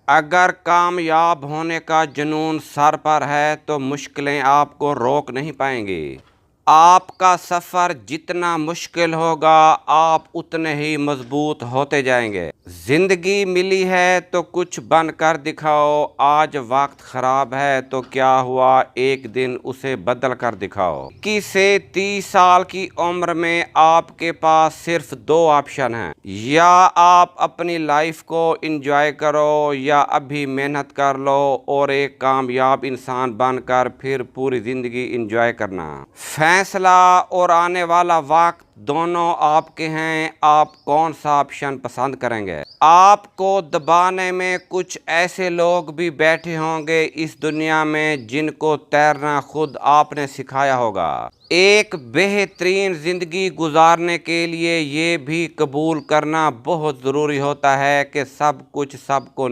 اگر کامیاب ہونے کا جنون سر پر ہے تو مشکلیں آپ کو روک نہیں پائیں گی۔ آپ کا سفر جتنا مشکل ہوگا آپ اتنے ہی مضبوط ہوتے جائیں گے۔ زندگی ملی ہے تو کچھ بن کر دکھاؤ۔ آج وقت خراب ہے تو کیا ہوا، ایک دن اسے بدل کر دکھاؤ۔ 21 سے 30 سال کی عمر میں آپ کے پاس صرف 2 آپشن ہیں، یا آپ اپنی لائف کو انجوائے کرو یا ابھی محنت کر لو اور ایک کامیاب انسان بن کر پھر پوری زندگی انجوائے کرنا۔ فیصلہ اور آنے والا وقت دونوں آپ کے ہیں، آپ کون سا آپشن پسند کریں گے؟ آپ کو دبانے میں کچھ ایسے لوگ بھی بیٹھے ہوں گے اس دنیا میں جن کو تیرنا خود آپ نے سکھایا ہوگا۔ ایک بہترین زندگی گزارنے کے لیے یہ بھی قبول کرنا بہت ضروری ہوتا ہے کہ سب کچھ سب کو